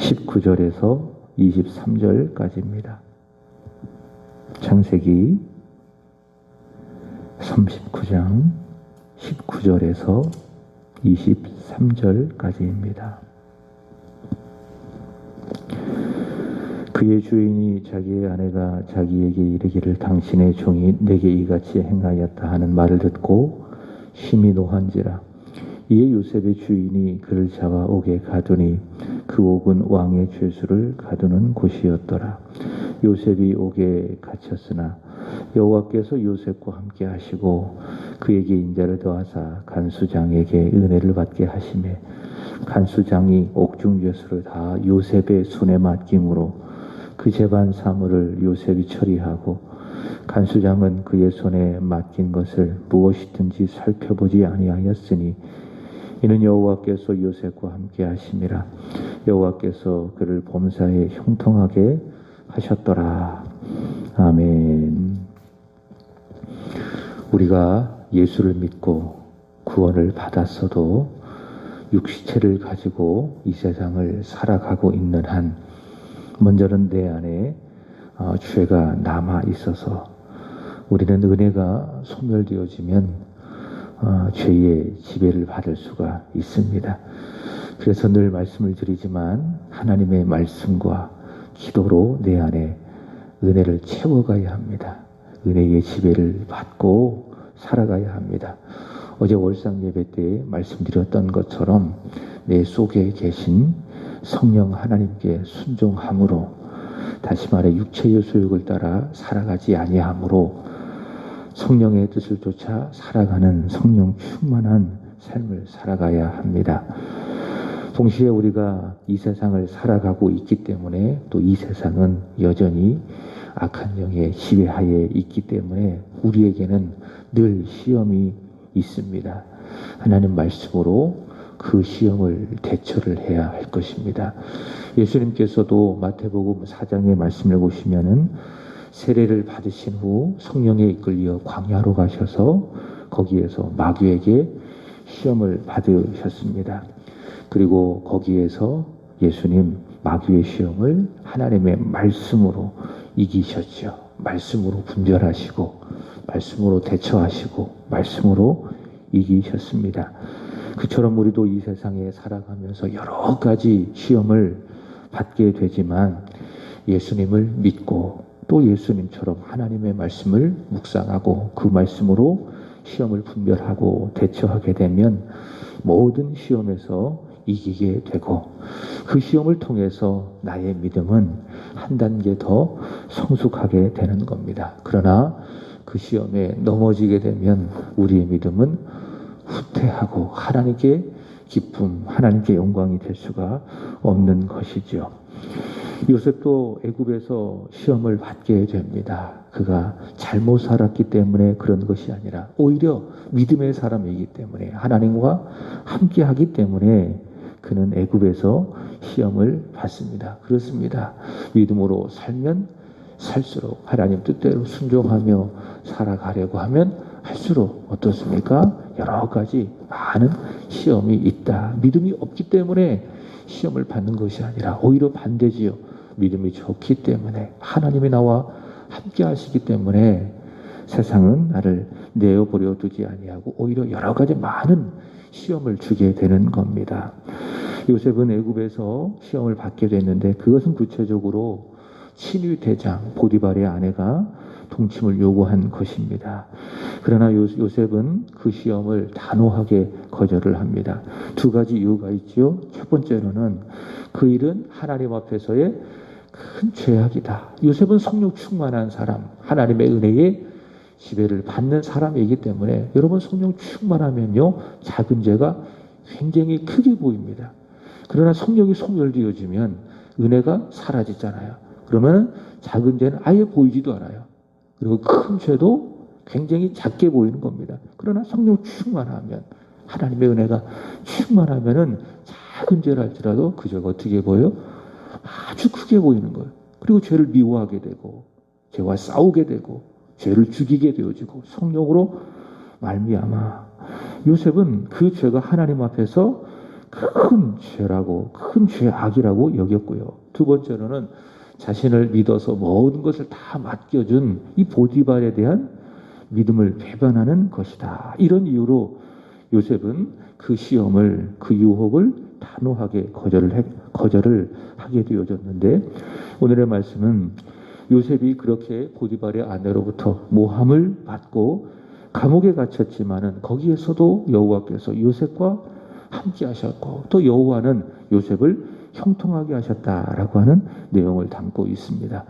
19절에서 23절까지입니다. 창세기 39장 19절에서 23절까지입니다. 그의 주인이 자기의 아내가 자기에게 이르기를 당신의 종이 내게 이같이 행하였다 하는 말을 듣고 심히 노한지라. 이에 요셉의 주인이 그를 잡아 옥에 가두니 그 옥은 왕의 죄수를 가두는 곳이었더라. 요셉이 옥에 갇혔으나 여호와께서 요셉과 함께 하시고 그에게 인자를 더하사 간수장에게 은혜를 받게 하시매 간수장이 옥중 죄수를 다 요셉의 손에 맡김으로 그 재반 사물을 요셉이 처리하고 간수장은 그의 손에 맡긴 것을 무엇이든지 살펴보지 아니하였으니 이는 여호와께서 요셉과 함께 하심이라. 여호와께서 그를 범사에 형통하게 하셨더라. 아멘. 우리가 예수를 믿고 구원을 받았어도 육시체를 가지고 이 세상을 살아가고 있는 한 먼저는 내 안에 죄가 남아 있어서 우리는 은혜가 소멸되어지면 죄의 지배를 받을 수가 있습니다. 그래서 늘 말씀을 드리지만 하나님의 말씀과 기도로 내 안에 은혜를 채워가야 합니다. 은혜의 지배를 받고 살아가야 합니다. 어제 월상 예배 때 말씀드렸던 것처럼 내 속에 계신 성령 하나님께 순종함으로, 다시 말해 육체의 소욕을 따라 살아가지 아니함으로 성령의 뜻을 쫓아 살아가는 성령 충만한 삶을 살아가야 합니다. 동시에 우리가 이 세상을 살아가고 있기 때문에 또 이 세상은 여전히 악한 영의 지배하에 있기 때문에 우리에게는 늘 시험이 있습니다. 하나님 말씀으로 그 시험을 대처를 해야 할 것입니다. 예수님께서도 마태복음 4장의 말씀을 보시면은 세례를 받으신 후 성령에 이끌려 광야로 가셔서 거기에서 마귀에게 시험을 받으셨습니다. 그리고 거기에서 예수님 마귀의 시험을 하나님의 말씀으로 이기셨죠. 말씀으로 분별하시고 말씀으로 대처하시고 말씀으로 이기셨습니다. 그처럼 우리도 이 세상에 살아가면서 여러 가지 시험을 받게 되지만 예수님을 믿고 또 예수님처럼 하나님의 말씀을 묵상하고 그 말씀으로 시험을 분별하고 대처하게 되면 모든 시험에서 이기게 되고 그 시험을 통해서 나의 믿음은 한 단계 더 성숙하게 되는 겁니다. 그러나 그 시험에 넘어지게 되면 우리의 믿음은 후퇴하고 하나님께 기쁨, 하나님께 영광이 될 수가 없는 것이죠. 요셉도 애굽에서 시험을 받게 됩니다. 그가 잘못 살았기 때문에 그런 것이 아니라 오히려 믿음의 사람이기 때문에 하나님과 함께하기 때문에 그는 애굽에서 시험을 받습니다. 그렇습니다. 믿음으로 살면 살수록 하나님 뜻대로 순종하며 살아가려고 하면 할수록 어떻습니까? 여러 가지 많은 시험이 있다. 믿음이 없기 때문에 시험을 받는 것이 아니라 오히려 반대지요. 믿음이 좋기 때문에 하나님이 나와 함께 하시기 때문에 세상은 나를 내어버려 두지 아니하고 오히려 여러 가지 많은 시험을 주게 되는 겁니다. 요셉은 애굽에서 시험을 받게 됐는데 그것은 구체적으로 친위 대장 보디발의 아내가 동침을 요구한 것입니다. 그러나 요셉은 그 시험을 단호하게 거절을 합니다. 두 가지 이유가 있죠. 첫 번째로는 그 일은 하나님 앞에서의 큰 죄악이다. 요셉은 성령 충만한 사람, 하나님의 은혜에 지배를 받는 사람이기 때문에 여러분 성령 충만하면요 작은 죄가 굉장히 크게 보입니다. 그러나 성령이 소멸되어지면 은혜가 사라지잖아요. 그러면 작은 죄는 아예 보이지도 않아요. 그리고 큰 죄도 굉장히 작게 보이는 겁니다. 그러나 성령 충만하면 하나님의 은혜가 충만하면은 작은 죄를 할지라도 그 죄가 어떻게 보여요? 아주 크게 보이는 거예요. 그리고 죄를 미워하게 되고 죄와 싸우게 되고 죄를 죽이게 되어지고 성령으로 말미암아 요셉은 그 죄가 하나님 앞에서 큰 죄라고, 큰 죄악이라고 여겼고요. 두 번째로는 자신을 믿어서 모든 것을 다 맡겨준 이 보디발에 대한 믿음을 배반하는 것이다. 이런 이유로 요셉은 그 시험을, 그 유혹을 단호하게 거절을 하게 되어졌는데, 오늘의 말씀은 요셉이 그렇게 보디발의 아내로부터 모함을 받고 감옥에 갇혔지만은 거기에서도 여호와께서 요셉과 함께 하셨고, 또 여호와는 요셉을 형통하게 하셨다라고 하는 내용을 담고 있습니다.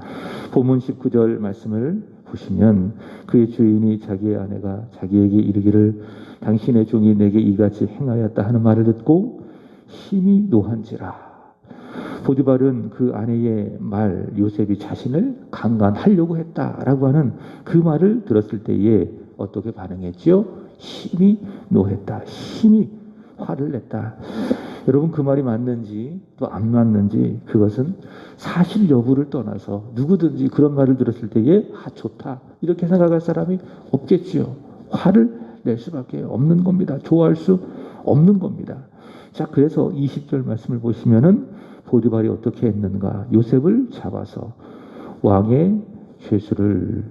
본문 19절 말씀을 보시면, 그의 주인이 자기의 아내가 자기에게 이르기를 당신의 종이 내게 이같이 행하였다 하는 말을 듣고 심히 노한지라. 보디발은 그 아내의 말, 요셉이 자신을 강간하려고 했다라고 하는 그 말을 들었을 때에 어떻게 반응했지요? 심히 노했다. 심히 화를 냈다. 여러분, 그 말이 맞는지 또 안 맞는지, 그것은 사실 여부를 떠나서 누구든지 그런 말을 들었을 때에 좋다 이렇게 생각할 사람이 없겠지요. 화를 낼 수밖에 없는 겁니다. 좋아할 수 없는 겁니다. 자, 그래서 20절 말씀을 보시면은 보디발이 어떻게 했는가? 요셉을 잡아서 왕의 죄수를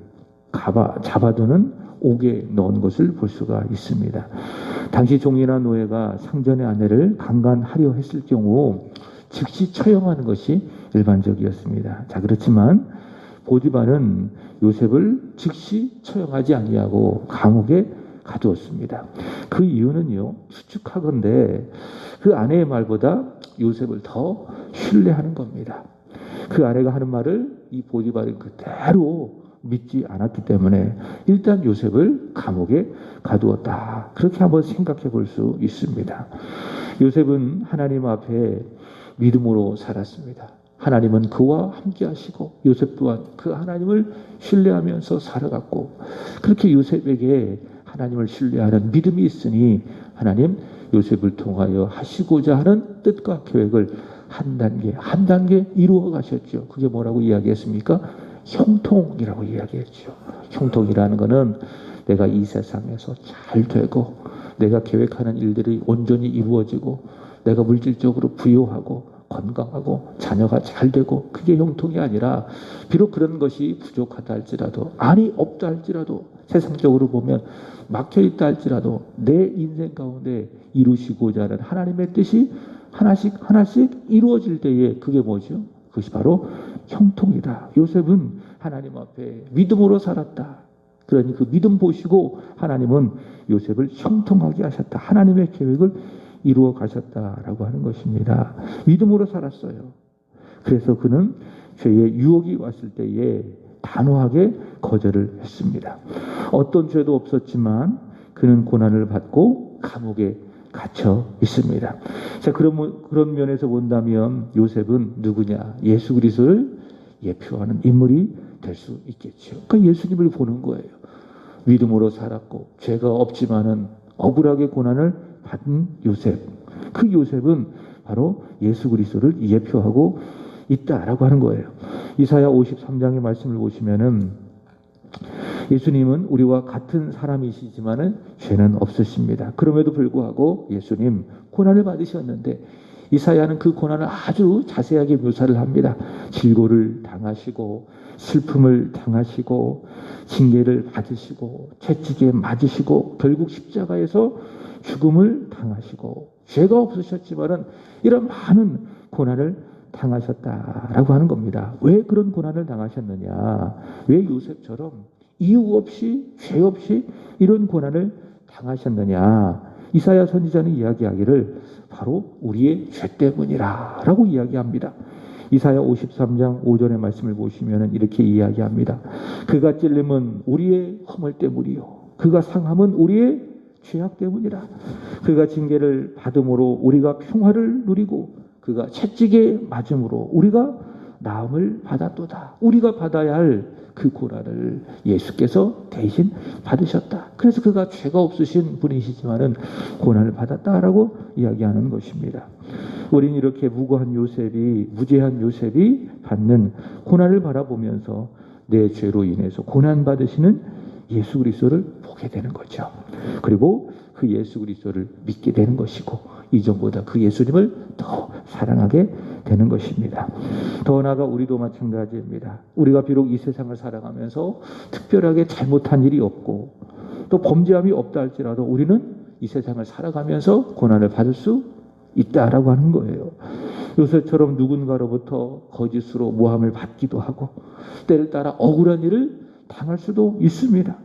잡아두는 옥에 넣은 것을 볼 수가 있습니다. 당시 종이나 노예가 상전의 아내를 강간하려 했을 경우 즉시 처형하는 것이 일반적이었습니다. 자, 그렇지만 보디발은 요셉을 즉시 처형하지 아니하고 감옥에 가두었습니다. 그 이유는요, 추측하건대 그 아내의 말보다 요셉을 더 신뢰하는 겁니다. 그 아내가 하는 말을 이 보디발은 그대로 믿지 않았기 때문에 일단 요셉을 감옥에 가두었다. 그렇게 한번 생각해 볼 수 있습니다. 요셉은 하나님 앞에 믿음으로 살았습니다. 하나님은 그와 함께 하시고 요셉 또한 그 하나님을 신뢰하면서 살아갔고, 그렇게 요셉에게 하나님을 신뢰하는 믿음이 있으니 하나님 요셉을 통하여 하시고자 하는 뜻과 계획을 한 단계 이루어 가셨죠. 그게 뭐라고 이야기했습니까? 형통이라고 이야기했죠. 형통이라는 것은 내가 이 세상에서 잘 되고 내가 계획하는 일들이 온전히 이루어지고 내가 물질적으로 부유하고 건강하고 자녀가 잘 되고, 그게 형통이 아니라 비록 그런 것이 부족하다 할지라도, 아니 없다 할지라도, 세상적으로 보면 막혀있다 할지라도 내 인생 가운데 이루시고자 하는 하나님의 뜻이 하나씩 이루어질 때에 그게 뭐죠? 그것이 바로 형통이다. 요셉은 하나님 앞에 믿음으로 살았다. 그러니 그 믿음 보시고 하나님은 요셉을 형통하게 하셨다. 하나님의 계획을 이루어 가셨다라고 하는 것입니다. 믿음으로 살았어요. 그래서 그는 죄의 유혹이 왔을 때에 단호하게 거절을 했습니다. 어떤 죄도 없었지만 그는 고난을 받고 감옥에 갇혀 있습니다. 자, 그런 면에서 본다면 요셉은 누구냐? 예수 그리스도를 예표하는 인물이 될 수 있겠죠. 그러니까 예수님을 보는 거예요. 믿음으로 살았고 죄가 없지만은 억울하게 고난을 받은 요셉. 그 요셉은 바로 예수 그리스도를 예표하고 있다라고 하는 거예요. 이사야 53장의 말씀을 보시면은 예수님은 우리와 같은 사람이시지만은 죄는 없으십니다. 그럼에도 불구하고 예수님 고난을 받으셨는데 이사야는 그 고난을 아주 자세하게 묘사를 합니다. 질고를 당하시고 슬픔을 당하시고 징계를 받으시고 채찍에 맞으시고 결국 십자가에서 죽음을 당하시고 죄가 없으셨지만은 이런 많은 고난을 당하셨다라고 하는 겁니다. 왜 그런 고난을 당하셨느냐? 왜 요셉처럼 이유 없이 죄 없이 이런 고난을 당하셨느냐? 이사야 선지자는 이야기하기를 바로 우리의 죄 때문이라라고 이야기합니다. 이사야 53장 5절의 말씀을 보시면 이렇게 이야기합니다. 그가 찔림은 우리의 허물 때문이요 그가 상함은 우리의 죄악 때문이라. 그가 징계를 받음으로 우리가 평화를 누리고 그가 채찍에 맞음으로 우리가 나음을 받았도다. 우리가 받아야 할 그 고난을 예수께서 대신 받으셨다. 그래서 그가 죄가 없으신 분이시지만은 고난을 받았다라고 이야기하는 것입니다. 우리는 이렇게 무죄한 요셉이 받는 고난을 바라보면서 내 죄로 인해서 고난 받으시는 예수 그리스도를 보게 되는 거죠. 그리고 그 그 예수 그리스도를 믿게 되는 것이고 이전보다 그 예수님을 더 사랑하게 되는 것입니다. 더 나아가 우리도 마찬가지입니다. 우리가 비록 이 세상을 살아가면서 특별하게 잘못한 일이 없고 또 범죄함이 없다 할지라도 우리는 이 세상을 살아가면서 고난을 받을 수 있다라고 하는 거예요. 요셉처럼 누군가로부터 거짓으로 모함을 받기도 하고 때를 따라 억울한 일을 당할 수도 있습니다.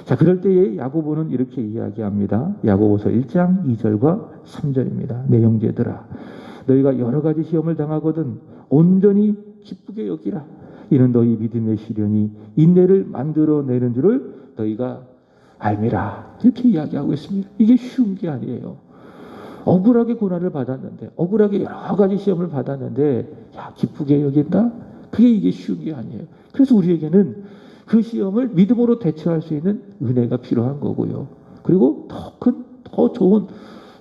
자, 그럴 때에 야고보는 이렇게 이야기합니다. 야고보서 1장 2절과 3절입니다. 내 형제들아, 너희가 여러 가지 시험을 당하거든 온전히 기쁘게 여기라. 이는 너희 믿음의 시련이 인내를 만들어내는 줄을 너희가 알미라. 이렇게 이야기하고 있습니다. 이게 쉬운 게 아니에요. 억울하게 고난을 받았는데, 억울하게 여러 가지 시험을 받았는데, 야, 기쁘게 여긴다? 그게 이게 쉬운 게 아니에요. 그래서 우리에게는 그 시험을 믿음으로 대처할 수 있는 은혜가 필요한 거고요. 그리고 더 큰, 더 좋은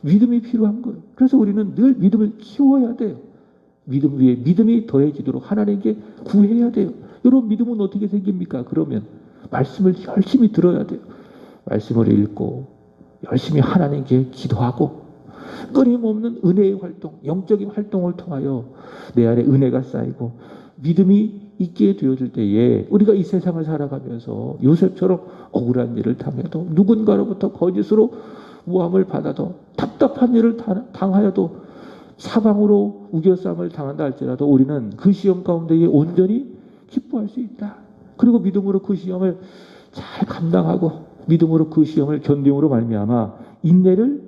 믿음이 필요한 거예요. 그래서 우리는 늘 믿음을 키워야 돼요. 믿음 위에 믿음이 더해지도록 하나님께 구해야 돼요. 여러분, 믿음은 어떻게 생깁니까? 그러면 말씀을 열심히 들어야 돼요. 말씀을 읽고 열심히 하나님께 기도하고 끊임없는 은혜의 활동, 영적인 활동을 통하여 내 안에 은혜가 쌓이고 믿음이 있게 되어질 때에 우리가 이 세상을 살아가면서 요셉처럼 억울한 일을 당해도 누군가로부터 거짓으로 모함을 받아도 답답한 일을 당하여도 사방으로 우겨쌈을 당한다 할지라도 우리는 그 시험 가운데에 온전히 기뻐할 수 있다. 그리고 믿음으로 그 시험을 잘 감당하고 믿음으로 그 시험을 견딤으로 말미암아 인내를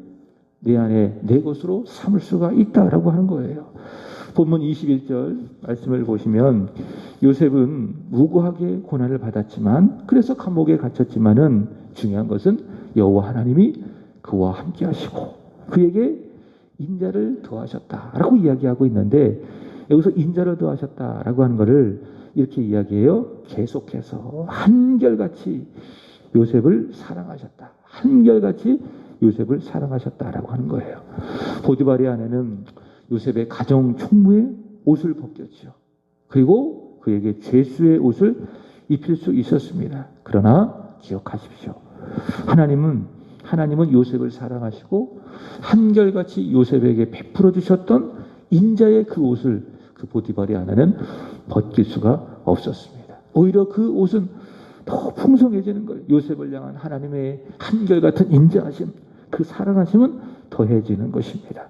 내 안에 내 것으로 삼을 수가 있다라고 하는 거예요. 본문 21절 말씀을 보시면 요셉은 무고하게 고난을 받았지만 그래서 감옥에 갇혔지만은 중요한 것은 여호와 하나님이 그와 함께 하시고 그에게 인자를 더하셨다라고 이야기하고 있는데 여기서 인자를 더하셨다라고 하는 것을 이렇게 이야기해요. 계속해서 한결같이 요셉을 사랑하셨다. 한결같이 요셉을 사랑하셨다라고 하는 거예요. 보디발의 아내는 요셉의 가정 총무의 옷을 벗겼죠. 그리고 그에게 죄수의 옷을 입힐 수 있었습니다. 그러나 기억하십시오. 하나님은 요셉을 사랑하시고 한결같이 요셉에게 베풀어 주셨던 인자의 그 옷을 그 보디발의 아내는 벗길 수가 없었습니다. 오히려 그 옷은 더 풍성해지는 거예요. 요셉을 향한 하나님의 한결같은 인자하심, 그 사랑하심은 더해지는 것입니다.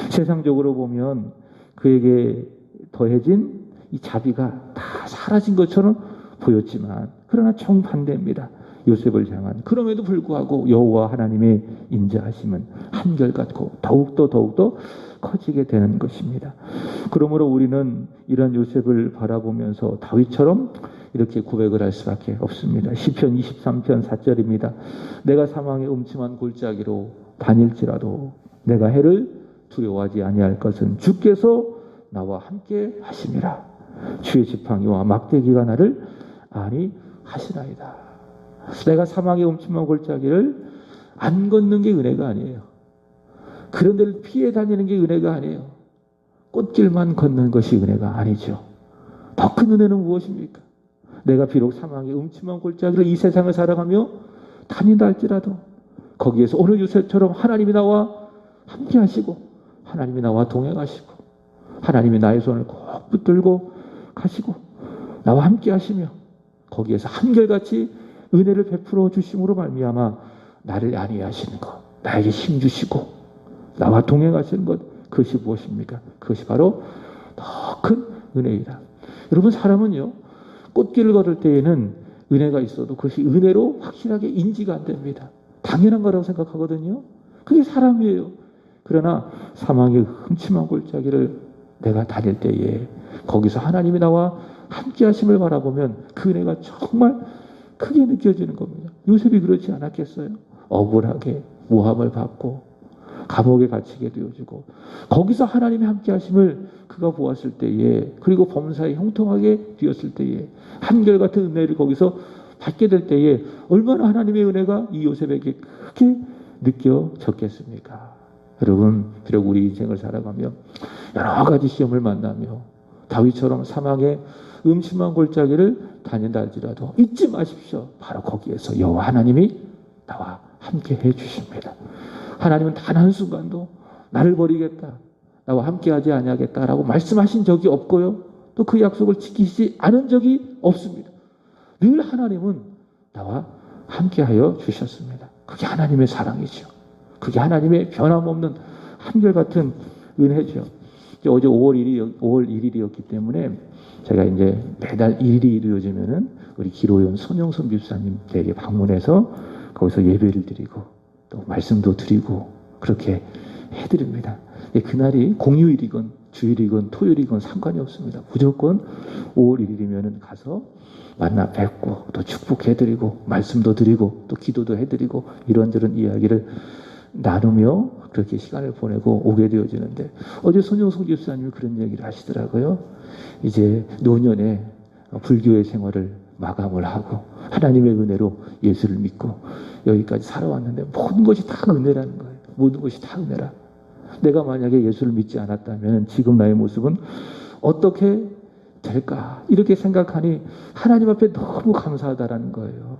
세상적으로 보면 그에게 더해진 이 자비가 다 사라진 것처럼 보였지만 그러나 정반대입니다. 요셉을 향한 그럼에도 불구하고 여호와 하나님의 인자하심은 한결같고 더욱더 커지게 되는 것입니다. 그러므로 우리는 이런 요셉을 바라보면서 다윗처럼 이렇게 고백을 할 수밖에 없습니다. 시편 23편 4절입니다. 내가 사망의 음침한 골짜기로 다닐지라도 내가 해를 두려워하지 아니할 것은 주께서 나와 함께 하심이라. 주의 지팡이와 막대기가 나를 안위 하시나이다. 내가 사망의 음침한 골짜기를 안 걷는 게 은혜가 아니에요. 그런 데를 피해 다니는 게 은혜가 아니에요. 꽃길만 걷는 것이 은혜가 아니죠. 더 큰 은혜는 무엇입니까? 내가 비록 사망의 음침한 골짜기를 이 세상을 살아가며 다닌다 할지라도 거기에서 오늘 요셉처럼 하나님이 나와 함께 하시고 하나님이 나와 동행하시고 하나님이 나의 손을 꼭 붙들고 가시고 나와 함께 하시며 거기에서 한결같이 은혜를 베풀어 주심으로 말미암아 나를 안위하시는 것, 나에게 힘 주시고 나와 동행하시는 것, 그것이 무엇입니까? 그것이 바로 더 큰 은혜이다. 여러분, 사람은요 꽃길을 걸을 때에는 은혜가 있어도 그것이 은혜로 확실하게 인지가 안 됩니다. 당연한 거라고 생각하거든요. 그게 사람이에요. 그러나 사망의 흠침한 골짜기를 내가 다닐 때에 거기서 하나님이 나와 함께 하심을 바라보면 그 은혜가 정말 크게 느껴지는 겁니다. 요셉이 그렇지 않았겠어요? 억울하게 모함을 받고 감옥에 갇히게 되어지고 거기서 하나님이 함께 하심을 그가 보았을 때에 그리고 범사에 형통하게 되었을 때에 한결같은 은혜를 거기서 받게 될 때에 얼마나 하나님의 은혜가 이 요셉에게 크게 느껴졌겠습니까? 여러분, 비록 우리 인생을 살아가며 여러 가지 시험을 만나며 다윗처럼 사망의 음침한 골짜기를 다닌다 할지라도 잊지 마십시오. 바로 거기에서 여호와 하나님이 나와 함께 해주십니다. 하나님은 단 한순간도 나를 버리겠다, 나와 함께하지 아니하겠다라고 말씀하신 적이 없고요. 또 그 약속을 지키지 않은 적이 없습니다. 늘 하나님은 나와 함께하여 주셨습니다. 그게 하나님의 사랑이죠. 그게 하나님의 변함없는 한결같은 은혜죠. 어제 5월 1일이었기 때문에 제가 이제 매달 1일이 이루어지면은 우리 기로연 손영선 집사님 댁에 방문해서 거기서 예배를 드리고 또 말씀도 드리고 그렇게 해드립니다. 그날이 공휴일이건 주일이건 토요일이건 상관이 없습니다. 무조건 5월 1일이면 가서 만나 뵙고 또 축복해드리고 말씀도 드리고 또 기도도 해드리고 이런저런 이야기를 나누며 그렇게 시간을 보내고 오게 되어지는데, 어제 손영숙 집사님이 그런 얘기를 하시더라고요. 이제 노년에 불교의 생활을 마감을 하고 하나님의 은혜로 예수를 믿고 여기까지 살아왔는데 모든 것이 다 은혜라는 거예요. 모든 것이 다 은혜라. 내가 만약에 예수를 믿지 않았다면 지금 나의 모습은 어떻게 될까? 이렇게 생각하니 하나님 앞에 너무 감사하다라는 거예요.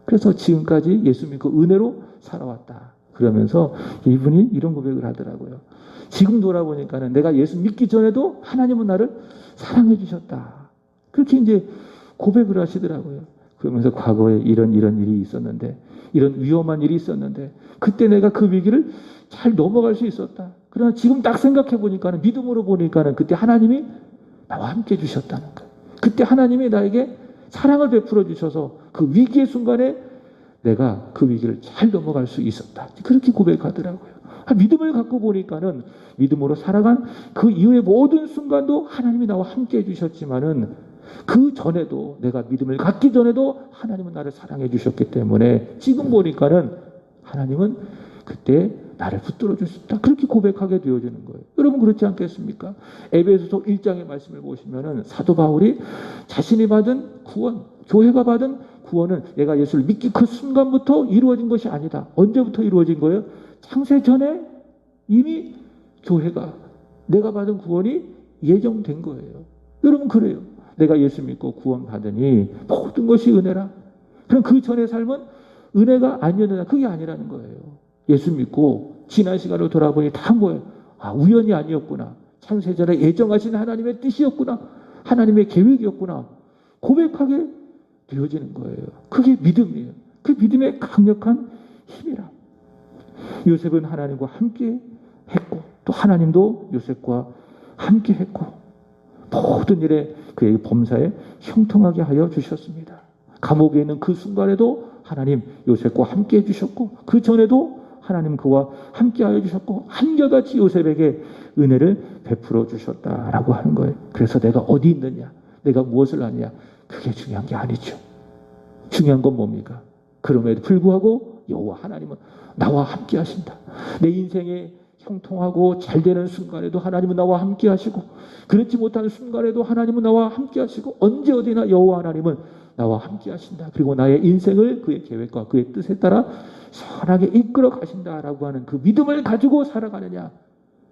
그래서 지금까지 예수 믿고 은혜로 살아왔다. 그러면서 이분이 이런 고백을 하더라고요. 지금 돌아보니까는 내가 예수 믿기 전에도 하나님은 나를 사랑해 주셨다. 그렇게 이제 고백을 하시더라고요. 그러면서 과거에 이런 일이 있었는데, 이런 위험한 일이 있었는데 그때 내가 그 위기를 잘 넘어갈 수 있었다. 그러나 지금 딱 생각해 보니까는, 믿음으로 보니까는 그때 하나님이 나와 함께 해주셨다는 거예요. 그때 하나님이 나에게 사랑을 베풀어 주셔서 그 위기의 순간에 내가 그 위기를 잘 넘어갈 수 있었다. 그렇게 고백하더라고요. 믿음을 갖고 보니까는 믿음으로 살아간 그 이후의 모든 순간도 하나님이 나와 함께 해주셨지만은 그 전에도, 내가 믿음을 갖기 전에도 하나님은 나를 사랑해 주셨기 때문에 지금 보니까는 하나님은 그때 나를 붙들어 주셨다. 그렇게 고백하게 되어지는 거예요. 여러분 그렇지 않겠습니까? 에베소서 1장의 말씀을 보시면은 사도 바울이 자신이 받은 구원, 교회가 받은 구원은 내가 예수를 믿기 그 순간부터 이루어진 것이 아니다. 언제부터 이루어진 거예요? 창세 전에 이미 교회가, 내가 받은 구원이 예정된 거예요. 여러분 그래요. 내가 예수 믿고 구원 받으니 모든 것이 은혜라. 그럼 그 전의 삶은 은혜가 아니었느냐? 그게 아니라는 거예요. 예수 믿고 지난 시간을 돌아보니 다 뭐예요? 우연이 아니었구나. 창세전에 예정하신 하나님의 뜻이었구나. 하나님의 계획이었구나. 고백하게 되어지는 거예요. 그게 믿음이에요. 그 믿음의 강력한 힘이라. 요셉은 하나님과 함께 했고 또 하나님도 요셉과 함께 했고 모든 일에 그의 범사에 형통하게 하여 주셨습니다. 감옥에 있는 그 순간에도 하나님 요셉과 함께 해주셨고 그 전에도 하나님 그와 함께 하여 주셨고 한결같이 요셉에게 은혜를 베풀어 주셨다라고 하는 거예요. 그래서 내가 어디 있느냐, 내가 무엇을 하느냐, 그게 중요한 게 아니죠. 중요한 건 뭡니까? 그럼에도 불구하고 여호와 하나님은 나와 함께 하신다. 내 인생에 형통하고 잘 되는 순간에도 하나님은 나와 함께 하시고 그렇지 못하는 순간에도 하나님은 나와 함께 하시고 언제 어디나 여호와 하나님은 나와 함께 하신다. 그리고 나의 인생을 그의 계획과 그의 뜻에 따라 선하게 이끌어 가신다라고 하는 그 믿음을 가지고 살아가느냐,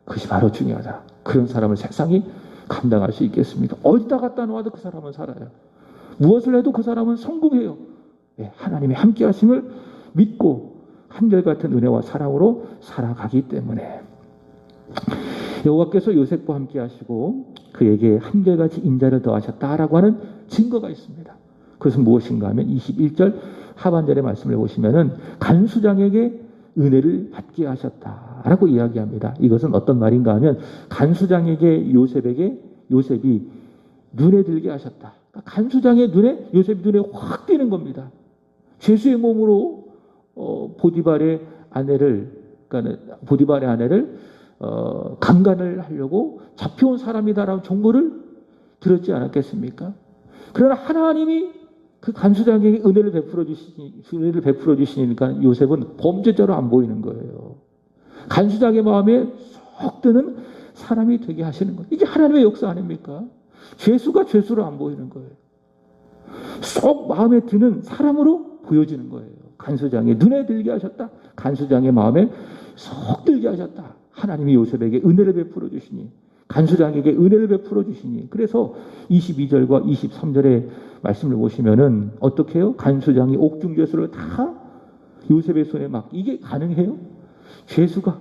그것이 바로 중요하다. 그런 사람을 세상이 감당할 수 있겠습니까? 어디다 갖다 놓아도 그 사람은 살아요. 무엇을 해도 그 사람은 성공해요. 하나님의 함께 하심을 믿고 한결같은 은혜와 사랑으로 살아가기 때문에 여호와께서 요셉과 함께 하시고 그에게 한결같이 인자를 더하셨다라고 하는 증거가 있습니다. 그것은 무엇인가 하면 21절 하반절의 말씀을 보시면은 간수장에게 은혜를 받게 하셨다라고 이야기합니다. 이것은 어떤 말인가 하면 간수장에게 요셉이 눈에 들게 하셨다. 간수장의 눈에, 요셉이 눈에 확 띄는 겁니다. 죄수의 몸으로 보디발의 아내를 강간을 하려고 잡혀온 사람이다라는 정보를 들었지 않았겠습니까? 그러나 하나님이 그 간수장에게 은혜를 베풀어 주시니까 요셉은 범죄자로 안 보이는 거예요. 간수장의 마음에 쏙 드는 사람이 되게 하시는 거예요. 이게 하나님의 역사 아닙니까? 죄수가 죄수로 안 보이는 거예요. 쏙 마음에 드는 사람으로 보여지는 거예요. 간수장의 눈에 들게 하셨다. 간수장의 마음에 쏙 들게 하셨다. 하나님이 요셉에게 은혜를 베풀어 주시니, 간수장에게 은혜를 베풀어 주시니. 그래서 22절과 23절의 말씀을 보시면은 어떻게 해요? 간수장이 옥중죄수를 다 요셉의 손에 맡기, 이게 가능해요? 죄수가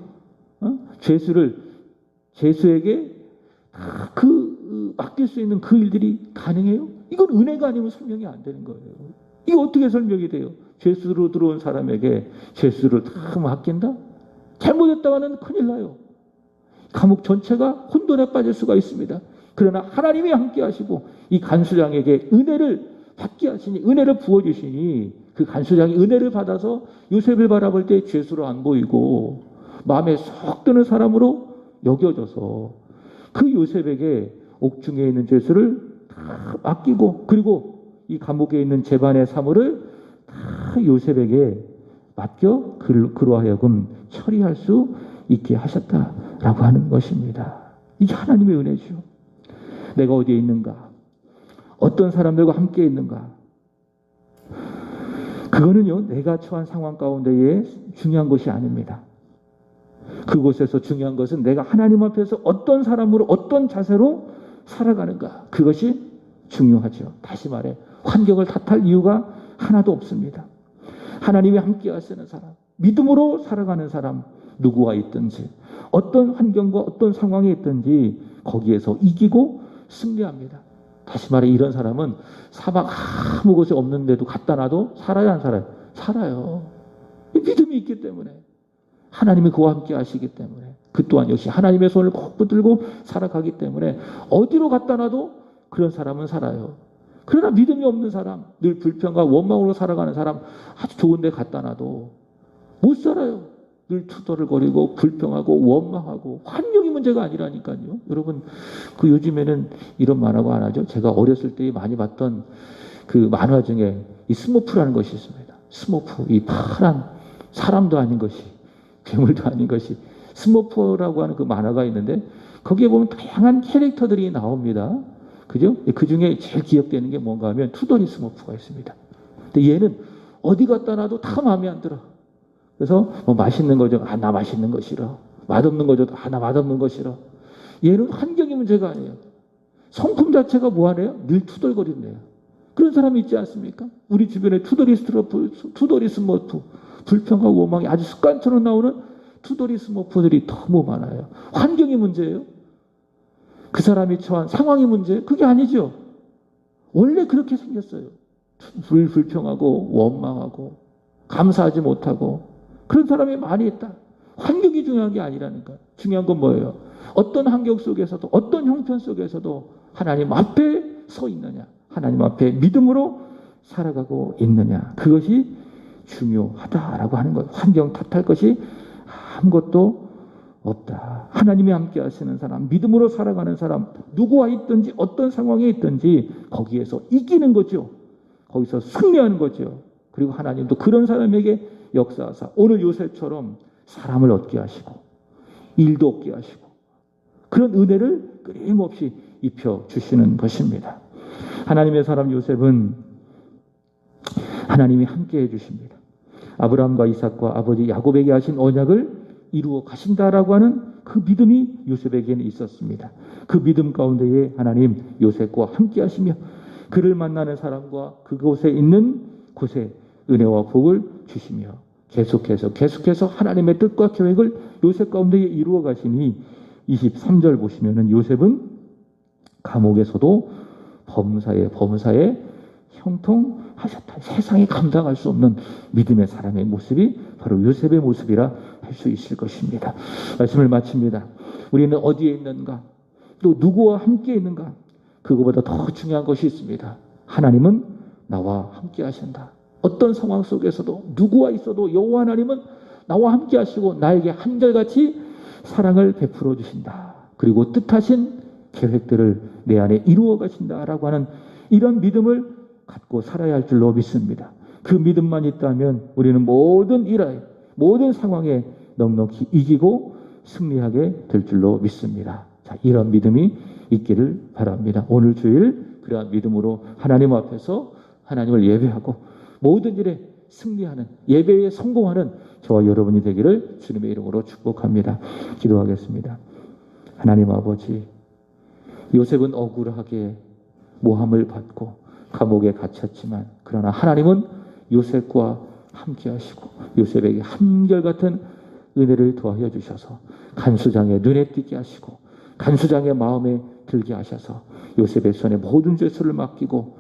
죄수에게 맡길 수 있는 그 일들이 가능해요? 이건 은혜가 아니면 설명이 안 되는 거예요. 이거 어떻게 설명이 돼요? 죄수로 들어온 사람에게 죄수를 다 맡긴다? 잘못했다가는 큰일 나요. 감옥 전체가 혼돈에 빠질 수가 있습니다. 그러나 하나님이 함께 하시고 이 간수장에게 은혜를 받게 하시니, 은혜를 부어주시니, 그 간수장이 은혜를 받아서 요셉을 바라볼 때 죄수로 안 보이고 마음에 쏙 드는 사람으로 여겨져서 그 요셉에게 옥중에 있는 죄수를 다 맡기고, 그리고 이 감옥에 있는 재반의 사물을 다 요셉에게 맡겨 그로 하여금 처리할 수 있게 하셨다라고 하는 것입니다. 이게 하나님의 은혜죠. 내가 어디에 있는가? 어떤 사람들과 함께 있는가? 그거는요, 내가 처한 상황 가운데에 중요한 것이 아닙니다. 그곳에서 중요한 것은 내가 하나님 앞에서 어떤 사람으로, 어떤 자세로 살아가는가. 그것이 중요하죠. 다시 말해, 환경을 탓할 이유가 하나도 없습니다. 하나님이 함께 하시는 사람, 믿음으로 살아가는 사람, 누구와 있든지, 어떤 환경과 어떤 상황에 있든지 거기에서 이기고 승리합니다. 다시 말해, 이런 사람은 사막 아무 곳에 없는데도 갖다 놔도 살아야 안 살아요? 살아요. 믿음이 있기 때문에, 하나님이 그와 함께 하시기 때문에, 그 또한 역시 하나님의 손을 꼭 붙들고 살아가기 때문에 어디로 갖다 놔도 그런 사람은 살아요. 그러나 믿음이 없는 사람, 늘 불평과 원망으로 살아가는 사람, 아주 좋은 데 갖다 놔도 못 살아요. 늘 투덜거리고 불평하고 원망하고. 환경이 문제가 아니라니까요. 여러분, 그 요즘에는 이런 만화가 안 하죠. 제가 어렸을 때 많이 봤던 그 만화 중에 이 스머프라는 것이 있습니다. 스머프, 이 파란 사람도 아닌 것이, 괴물도 아닌 것이 스머프라고 하는 그 만화가 있는데, 거기에 보면 다양한 캐릭터들이 나옵니다. 그죠? 그 중에 제일 기억되는 게 뭔가 하면 투덜이 스머프가 있습니다. 근데 얘는 어디 갖다 놔도 다 마음에 안 들어. 그래서 뭐 맛있는 거 줘. 아, 나 맛있는 거 싫어. 맛없는 거 줘. 아, 나 맛없는 거 싫어. 얘는 환경이 문제가 아니에요. 성품 자체가 뭐하네요? 늘 투덜거린대요. 그런 사람이 있지 않습니까? 우리 주변에 투덜이 스머프, 불평과 원망이 아주 습관처럼 나오는 투덜이 스머프들이 너무 많아요. 환경이 문제예요? 그 사람이 처한 상황이 문제예요? 그게 아니죠. 원래 그렇게 생겼어요. 불평하고 원망하고 감사하지 못하고 그런 사람이 많이 있다. 환경이 중요한 게 아니라니까. 중요한 건 뭐예요? 어떤 환경 속에서도, 어떤 형편 속에서도 하나님 앞에 서 있느냐, 하나님 앞에 믿음으로 살아가고 있느냐, 그것이 중요하다라고 하는 거예요. 환경 탓할 것이 아무것도 없다. 하나님이 함께 하시는 사람, 믿음으로 살아가는 사람, 누구와 있든지 어떤 상황에 있든지 거기에서 이기는 거죠. 거기서 승리하는 거죠. 그리고 하나님도 그런 사람에게 역사하사 오늘 요셉처럼 사람을 얻게 하시고 일도 얻게 하시고 그런 은혜를 끊임없이 입혀주시는 것입니다. 하나님의 사람 요셉은 하나님이 함께 해주십니다. 아브라함과 이삭과 아버지 야곱에게 하신 언약을 이루어 가신다라고 하는 그 믿음이 요셉에게는 있었습니다. 그 믿음 가운데에 하나님 요셉과 함께 하시며 그를 만나는 사람과 그곳에 있는 곳에 은혜와 복을 주시며 계속해서 하나님의 뜻과 계획을 요셉 가운데에 이루어 가시니 23절 보시면은 요셉은 감옥에서도 범사에 형통하셨다. 세상에 감당할 수 없는 믿음의 사람의 모습이 바로 요셉의 모습이라 할 수 있을 것입니다. 말씀을 마칩니다. 우리는 어디에 있는가? 또 누구와 함께 있는가? 그거보다 더 중요한 것이 있습니다. 하나님은 나와 함께 하신다. 어떤 상황 속에서도 누구와 있어도 여호와 하나님은 나와 함께 하시고 나에게 한결같이 사랑을 베풀어 주신다. 그리고 뜻하신 계획들을 내 안에 이루어 가신다라고 하는 이런 믿음을 갖고 살아야 할 줄로 믿습니다. 그 믿음만 있다면 우리는 모든 일에, 모든 상황에 넉넉히 이기고 승리하게 될 줄로 믿습니다. 자, 이런 믿음이 있기를 바랍니다. 오늘 주일 그러한 믿음으로 하나님 앞에서 하나님을 예배하고 모든 일에 승리하는, 예배에 성공하는 저와 여러분이 되기를 주님의 이름으로 축복합니다. 기도하겠습니다. 하나님 아버지, 요셉은 억울하게 모함을 받고 감옥에 갇혔지만 그러나 하나님은 요셉과 함께 하시고 요셉에게 한결같은 은혜를 더하여 주셔서 간수장의 눈에 띄게 하시고 간수장의 마음에 들게 하셔서 요셉의 손에 모든 죄수를 맡기고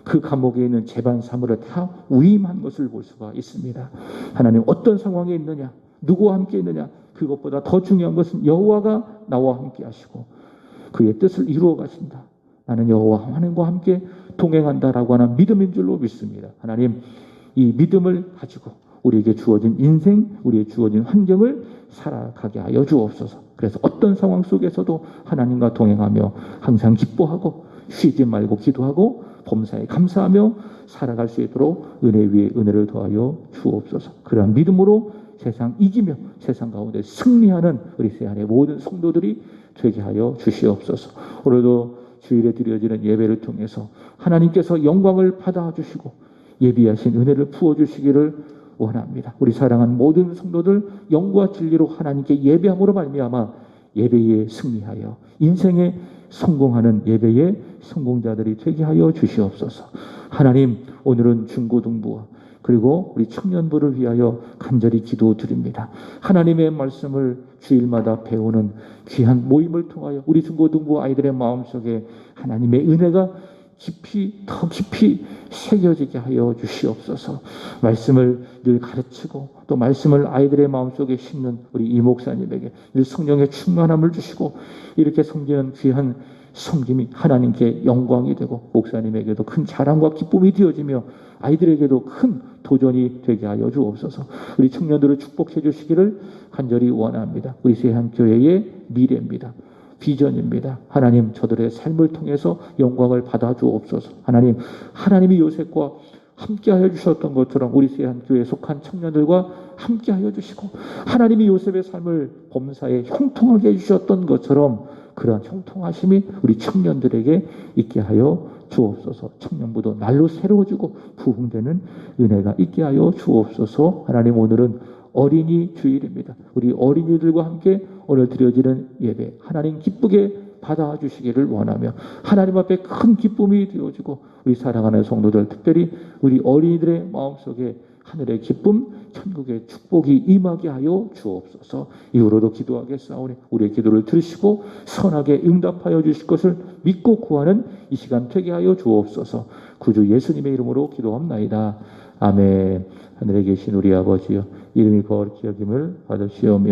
그 감옥에 있는 재반 사물을 다 위임한 것을 볼 수가 있습니다. 하나님 어떤 상황에 있느냐, 누구와 함께 있느냐, 그것보다 더 중요한 것은 여호와가 나와 함께 하시고 그의 뜻을 이루어 가신다. 나는 여호와 하나님과 함께 동행한다라고 하는 믿음인 줄로 믿습니다. 하나님 이 믿음을 가지고 우리에게 주어진 인생, 우리에게 주어진 환경을 살아가게 하여 주옵소서. 그래서 어떤 상황 속에서도 하나님과 동행하며 항상 기뻐하고 쉬지 말고 기도하고 범사에 감사하며 살아갈 수 있도록 은혜 위에 은혜를 더하여 주옵소서. 그러한 믿음으로 세상 이기며 세상 가운데 승리하는 우리 세안의 모든 성도들이 되게 하여 주시옵소서. 오늘도 주일에 드려지는 예배를 통해서 하나님께서 영광을 받아주시고 예비하신 은혜를 부어주시기를 원합니다. 우리 사랑하는 모든 성도들 영과 진리로 하나님께 예배함으로 말미암아 예배에 승리하여 인생에 성공하는 예배의 성공자들이 되게 하여 주시옵소서. 하나님 오늘은 중고등부와 그리고 우리 청년부를 위하여 간절히 기도드립니다. 하나님의 말씀을 주일마다 배우는 귀한 모임을 통하여 우리 중고등부 아이들의 마음속에 하나님의 은혜가 더 깊이 새겨지게 하여 주시옵소서. 말씀을 늘 가르치고 또 말씀을 아이들의 마음속에 심는 우리 이 목사님에게 늘 성령의 충만함을 주시고 이렇게 섬기는 귀한 섬김이 하나님께 영광이 되고 목사님에게도 큰 자랑과 기쁨이 되어지며 아이들에게도 큰 도전이 되게 하여 주옵소서. 우리 청년들을 축복해 주시기를 간절히 원합니다. 우리 세한교회의 미래입니다. 비전입니다. 하나님 저들의 삶을 통해서 영광을 받아 주옵소서. 하나님이 요셉과 함께하여 주셨던 것처럼 우리 세한교회에 속한 청년들과 함께하여 주시고 하나님이 요셉의 삶을 범사에 형통하게 해주셨던 것처럼 그러한 형통하심이 우리 청년들에게 있게 하여 주옵소서. 청년부도 날로 새로워지고 부흥되는 은혜가 있게 하여 주옵소서. 하나님 오늘은 어린이 주일입니다. 우리 어린이들과 함께 오늘 드려지는 예배 하나님 기쁘게 받아주시기를 원하며 하나님 앞에 큰 기쁨이 되어지고 우리 사랑하는 성도들 특별히 우리 어린이들의 마음속에 하늘의 기쁨 천국의 축복이 임하게 하여 주옵소서. 이후로도 기도하겠사오니 우리의 기도를 들으시고 선하게 응답하여 주실 것을 믿고 구하는 이 시간 되게 하여 주옵소서. 구주 예수님의 이름으로 기도합나이다. 아멘. 하늘에 계신 우리 아버지여 이름이 거룩히 여김을 받으시오며